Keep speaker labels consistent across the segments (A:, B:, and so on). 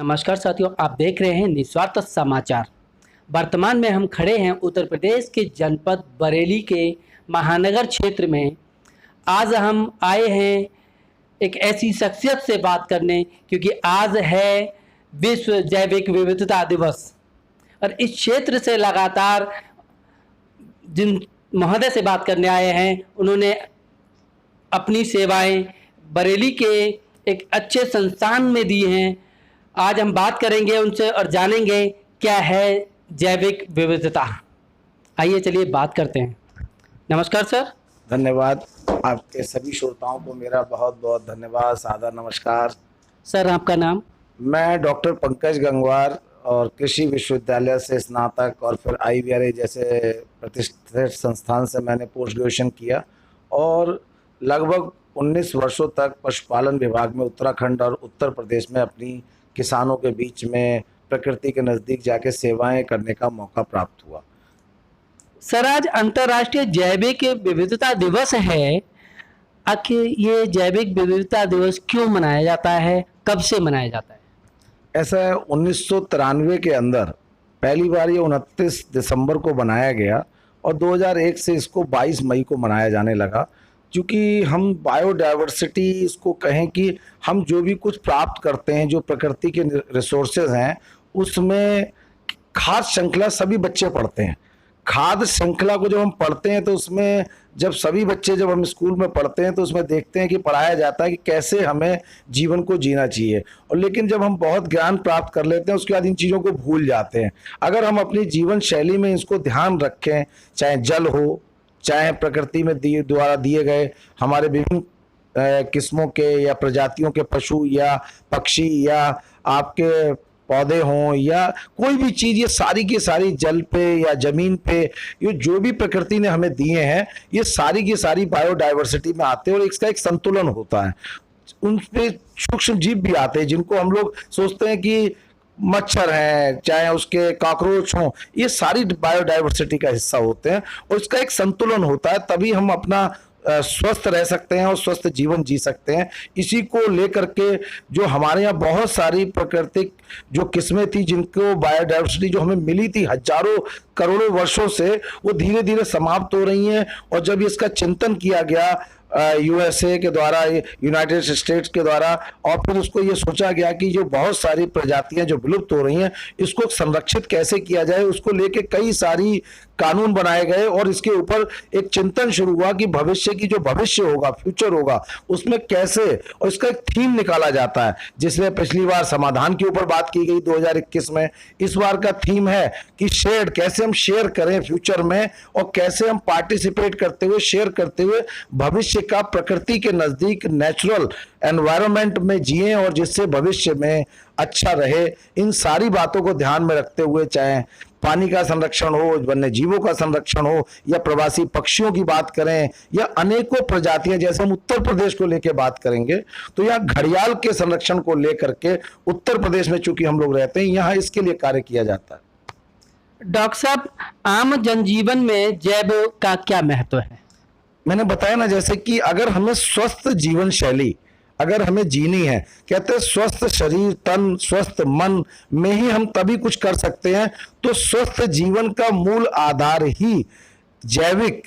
A: नमस्कार साथियों, आप देख रहे हैं निस्वार्थ समाचार। वर्तमान में हम खड़े हैं उत्तर प्रदेश के जनपद बरेली के महानगर क्षेत्र में। आज हम आए हैं एक ऐसी शख्सियत से बात करने, क्योंकि आज है विश्व जैविक विविधता दिवस और इस क्षेत्र से लगातार जिन महोदय से बात करने आए हैं, उन्होंने अपनी सेवाएं बरेली के एक अच्छे संस्थान में दी हैं। आज हम बात करेंगे उनसे और जानेंगे क्या है जैविक विविधता। आइए चलिए बात करते हैं। नमस्कार सर।
B: धन्यवाद। आपके सभी श्रोताओं को मेरा बहुत बहुत धन्यवाद, सादर नमस्कार।
A: सर आपका नाम?
B: मैं डॉक्टर पंकज गंगवार और कृषि विश्वविद्यालय से स्नातक और फिर IVRA जैसे प्रतिष्ठित संस्थान से मैंने पोस्ट ग्रेजुएशन किया और लगभग 19 वर्षों तक पशुपालन विभाग में उत्तराखंड और उत्तर प्रदेश में अपनी किसानों के बीच में प्रकृति के नज़दीक जाके सेवाएं करने का मौका प्राप्त हुआ।
A: सर आज अंतर्राष्ट्रीय जैविक विविधता दिवस है। आखिर ये जैविक विविधता दिवस क्यों मनाया जाता है, कब से मनाया जाता है?
B: ऐसा है, 1993 के अंदर पहली बार ये 29 दिसंबर को बनाया गया और 2001 से इसको 22 मई को मनाया जाने लगा, क्योंकि हम बायोडाइवर्सिटी इसको कहें कि हम जो भी कुछ प्राप्त करते हैं, जो प्रकृति के रिसोर्सेज हैं, उसमें खाद्य श्रृंखला सभी बच्चे पढ़ते हैं। खाद्य श्रृंखला को जब हम पढ़ते हैं तो उसमें जब सभी बच्चे जब हम स्कूल में पढ़ते हैं तो उसमें देखते हैं कि पढ़ाया जाता है कि कैसे हमें जीवन को जीना चाहिए, और लेकिन जब हम बहुत ज्ञान प्राप्त कर लेते हैं उसके बाद इन चीज़ों को भूल जाते हैं। अगर हम अपनी जीवन शैली में इसको ध्यान रखें, चाहे जल हो, चाहे प्रकृति में द्वारा दिए गए हमारे विभिन्न किस्मों के या प्रजातियों के पशु या पक्षी या आपके पौधे हों या कोई भी चीज़, ये सारी की सारी जल पे या ज़मीन पे ये जो भी प्रकृति ने हमें दिए हैं, ये सारी की सारी बायोडाइवर्सिटी में आते हैं और इसका एक संतुलन होता है। उन पे सूक्ष्म जीव भी आते हैं जिनको हम लोग सोचते हैं कि मच्छर है, चाहे उसके कॉकरोच हों, ये सारी बायोडाइवर्सिटी का हिस्सा होते हैं और इसका एक संतुलन होता है, तभी हम अपना स्वस्थ रह सकते हैं और स्वस्थ जीवन जी सकते हैं। इसी को लेकर के जो हमारे यहाँ बहुत सारी प्राकृतिक जो किस्में थी, जिनको बायोडाइवर्सिटी जो हमें मिली थी हजारों करोड़ों वर्षों से, वो धीरे धीरे समाप्त हो रही हैं। और जब इसका चिंतन किया गया USA के द्वारा, यूनाइटेड स्टेट्स के द्वारा, और फिर उसको ये सोचा गया कि जो बहुत सारी प्रजातियां जो विलुप्त हो रही हैं, इसको संरक्षित कैसे किया जाए, उसको लेके कई सारी कानून बनाए गए और इसके ऊपर एक चिंतन शुरू हुआ कि भविष्य की जो भविष्य होगा, फ्यूचर होगा, उसमें कैसे, और इसका एक थीम निकाला जाता है, जिसमें पिछली बार समाधान के ऊपर बात की गई 2021 में। इस बार का थीम है कि शेयर, कैसे हम शेयर करें फ्यूचर में और कैसे हम पार्टिसिपेट करते हुए, शेयर करते हुए भविष्य का प्रकृति के नजदीक नेचुरल एनवायरनमेंट में जिए और जिससे भविष्य में अच्छा रहे। इन सारी बातों को ध्यान में रखते हुए, चाहे पानी का संरक्षण हो, वन्य जीवों का संरक्षण हो, या प्रवासी पक्षियों की बात करें, या अनेकों प्रजातियां, जैसे हम उत्तर प्रदेश को लेकर बात करेंगे तो यहाँ घड़ियाल के संरक्षण को लेकर के उत्तर प्रदेश में चूंकि हम लोग रहते हैं, यहाँ इसके लिए कार्य किया जाता है।
A: डॉक्टर साहब, आम जनजीवन में जैव का क्या महत्व है?
B: मैंने बताया ना, जैसे कि अगर हमें स्वस्थ जीवन शैली अगर हमें जीनी है, कहते हैं स्वस्थ शरीर तन स्वस्थ मन में ही हम तभी कुछ कर सकते हैं। तो स्वस्थ जीवन का मूल आधार ही जैविक,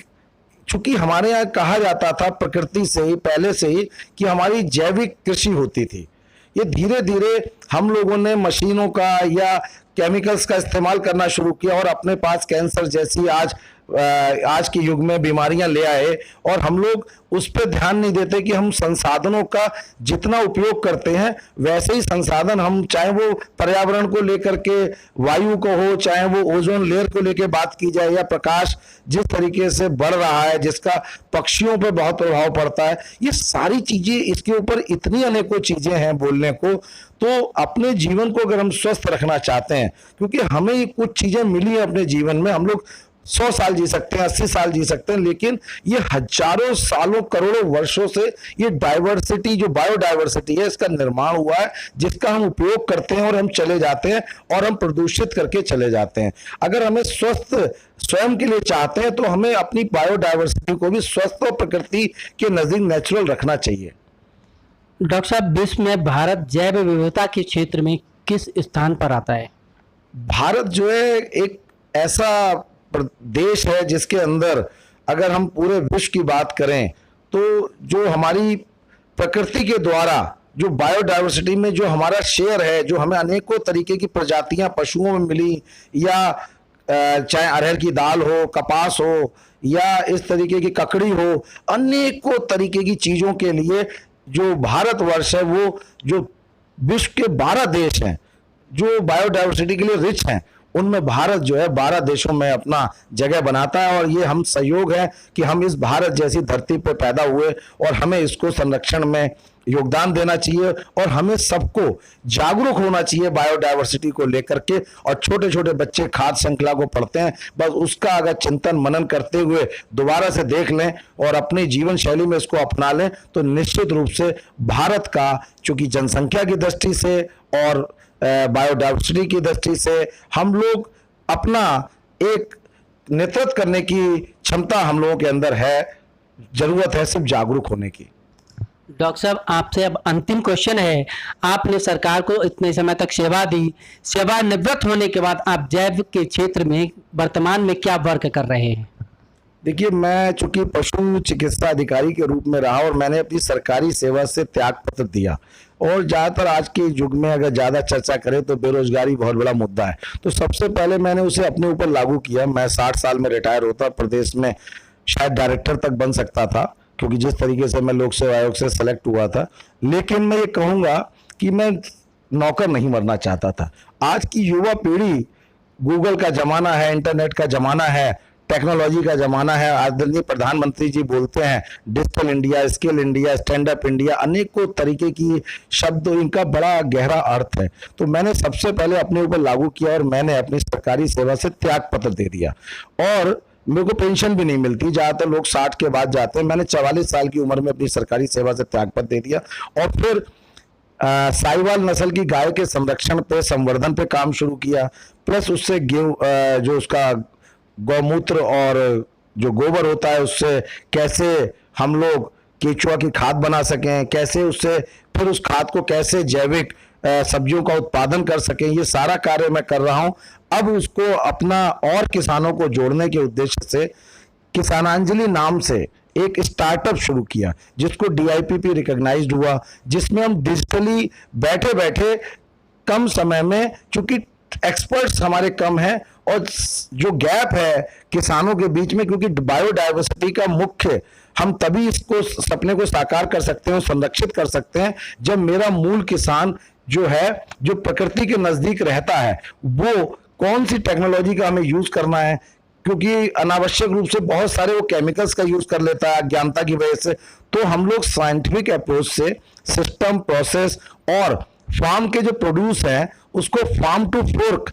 B: चूंकि हमारे यहाँ कहा जाता था प्रकृति से ही, पहले से ही, कि हमारी जैविक कृषि होती थी। ये धीरे धीरे हम लोगों ने मशीनों का या केमिकल्स का इस्तेमाल करना शुरू किया और अपने पास कैंसर जैसी आज के युग में बीमारियां ले आए, और हम लोग उस पर ध्यान नहीं देते कि हम संसाधनों का जितना उपयोग करते हैं वैसे ही संसाधन हम, चाहे वो पर्यावरण को लेकर के वायु को हो, चाहे वो ओजोन लेयर को लेकर बात की जाए, या प्रकाश जिस तरीके से बढ़ रहा है जिसका पक्षियों पर बहुत प्रभाव पड़ता है, ये सारी चीजें, इसके ऊपर इतनी अनेकों चीजें हैं बोलने को। तो अपने जीवन को अगर हम स्वस्थ रखना चाहते हैं, क्योंकि हमें कुछ चीजें मिली है अपने जीवन में, हम लोग 100 साल जी सकते हैं, 80 साल जी सकते हैं, लेकिन ये हजारों सालों करोड़ों वर्षों से ये डाइवर्सिटी, जो बायोडाइवर्सिटी है, इसका निर्माण हुआ है, जिसका हम उपयोग करते हैं और हम चले जाते हैं और हम प्रदूषित करके चले जाते हैं। अगर हमें स्वस्थ स्वयं के लिए चाहते हैं तो हमें अपनी बायोडाइवर्सिटी को भी स्वस्थ और प्रकृति के नजदीक नेचुरल रखना चाहिए।
A: डॉक्टर साहब, विश्व में भारत जैव विविधता के क्षेत्र में किस स्थान पर आता है?
B: भारत जो है एक ऐसा देश है जिसके अंदर अगर हम पूरे विश्व की बात करें तो जो हमारी प्रकृति के द्वारा जो बायोडायवर्सिटी में जो हमारा शेयर है, जो हमें अनेकों तरीके की प्रजातियां पशुओं में मिली, या चाहे अरहर की दाल हो, कपास हो, या इस तरीके की ककड़ी हो, अनेकों तरीके की चीजों के लिए जो भारतवर्ष है, वो जो विश्व के 12 देश हैं जो बायोडायवर्सिटी के लिए रिच हैं, उनमें भारत जो है 12 देशों में अपना जगह बनाता है। और ये हम सहयोग है कि हम इस भारत जैसी धरती पर पैदा हुए और हमें इसको संरक्षण में योगदान देना चाहिए और हमें सबको जागरूक होना चाहिए बायोडायवर्सिटी को लेकर के। और छोटे छोटे बच्चे खाद्य श्रृंखला को पढ़ते हैं, बस उसका अगर चिंतन मनन करते हुए दोबारा से देख लें और अपनी जीवन शैली में इसको अपना लें तो निश्चित रूप से भारत का, चूंकि जनसंख्या की दृष्टि से और बायोडायवर्सिटी की दृष्टि से हम लोग अपना एक नेतृत्व करने की क्षमता हम लोगों के अंदर है। जरूरत है सिर्फ जागरूक होने की।
A: डॉक्टर साहब, आपसे अब अंतिम क्वेश्चन है। आपने सरकार को इतने समय तक सेवा दी, सेवानिवृत्त होने के बाद आप जैव के क्षेत्र में वर्तमान में क्या वर्क कर रहे हैं?
B: देखिए, मैं चूंकि पशु चिकित्सा अधिकारी के रूप में रहा और मैंने अपनी सरकारी सेवा से त्याग पत्र दिया, और ज़्यादातर आज के युग में अगर ज़्यादा चर्चा करें तो बेरोजगारी बहुत बड़ा मुद्दा है, तो सबसे पहले मैंने उसे अपने ऊपर लागू किया। मैं 60 साल में रिटायर होता, प्रदेश में शायद डायरेक्टर तक बन सकता था, क्योंकि जिस तरीके से मैं लोक सेवा आयोग से सेलेक्ट हुआ था। लेकिन मैं ये कहूँगा कि मैं नौकर नहीं मरना चाहता था। आज की युवा पीढ़ी, गूगल का ज़माना है, इंटरनेट का ज़माना है, टेक्नोलॉजी का ज़माना है। आदरणीय प्रधानमंत्री जी बोलते हैं digital India, skill India, stand up India, अनेकों तरीके की शब्द, इनका बड़ा गहरा अर्थ है। तो मैंने सबसे पहले अपने ऊपर लागू किया और मैंने अपनी सरकारी सेवा से त्याग पत्र दे दिया। और मेरे को पेंशन भी नहीं मिलती, ज़्यादातर लोग 60 के बाद जाते हैं। मैंने 44 साल की उम्र में अपनी सरकारी सेवा से त्याग पत्र दे दिया और फिर साहिवाल नस्ल की गाय के संरक्षण पे, संवर्धन पे काम शुरू किया। प्लस उससे जो उसका गौमूत्र और जो गोबर होता है उससे कैसे हम लोग केचुआ की खाद बना सकें, कैसे उससे फिर उस खाद को कैसे जैविक सब्जियों का उत्पादन कर सकें, ये सारा कार्य मैं कर रहा हूं। अब उसको अपना और किसानों को जोड़ने के उद्देश्य से किसानांजलि नाम से एक स्टार्टअप शुरू किया, जिसको DIPP रिकॉग्नाइज्ड हुआ, जिसमें हम डिजिटली बैठे बैठे कम समय में, चूंकि एक्सपर्ट्स हमारे कम हैं और जो गैप है किसानों के बीच में, क्योंकि बायोडायवर्सिटी का मुख्य हम तभी इसको सपने को साकार कर सकते हैं, संरक्षित कर सकते हैं, जब मेरा मूल किसान जो है, जो प्रकृति के नजदीक रहता है, वो कौन सी टेक्नोलॉजी का हमें यूज करना है, क्योंकि अनावश्यक रूप से बहुत सारे वो केमिकल्स का यूज कर लेता है अज्ञानता की वजह से। तो हम लोग साइंटिफिक अप्रोच से सिस्टम, प्रोसेस और फार्म के जो प्रोड्यूस हैं उसको फार्म टू फोर्क,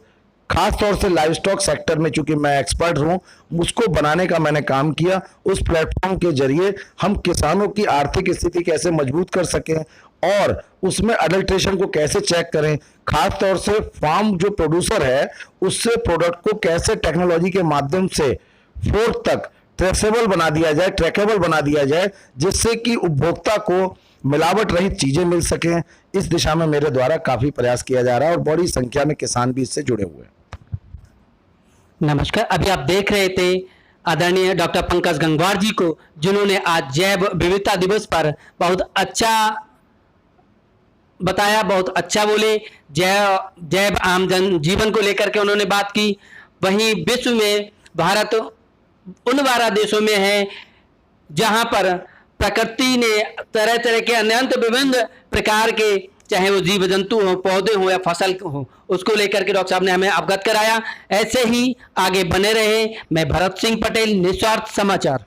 B: खास तौर से लाइव स्टॉक सेक्टर में चूंकि मैं एक्सपर्ट हूं, उसको बनाने का मैंने काम किया। उस प्लेटफॉर्म के जरिए हम किसानों की आर्थिक स्थिति कैसे मजबूत कर सकें और उसमें अडल्ट्रेशन को कैसे चेक करें, खास तौर से फार्म जो प्रोड्यूसर है उससे प्रोडक्ट को कैसे टेक्नोलॉजी के माध्यम से फोर्क तक ट्रेसेबल बना दिया जाए, ट्रैकेबल बना दिया जाए, जिससे कि उपभोक्ता को मिलावट रहित चीजें मिल सकें। इस दिशा में मेरे द्वारा काफी प्रयास किया जा रहा है और बड़ी संख्या में किसान भी इससे जुड़े हुए हैं।
A: नमस्कार, अभी आप देख रहे थे आदरणीय डॉक्टर पंकज गंगवार जी को, जिन्होंने आज जैव विविधता दिवस पर बहुत अच्छा बताया, बहुत अच्छा बोले। जैव आम जन जीवन को लेकर के उन्होंने बात की। वहीं विश्व में भारत उन 12 देशों में है जहां पर प्रकृति ने तरह तरह के अनंत विभिन्न प्रकार के, चाहे वो जीव जंतु हो, पौधे हो या फसल हो, उसको लेकर के डॉक्टर साहब ने हमें अवगत कराया। ऐसे ही आगे बने रहे। मैं भरत सिंह पटेल, निस्वार्थ समाचार।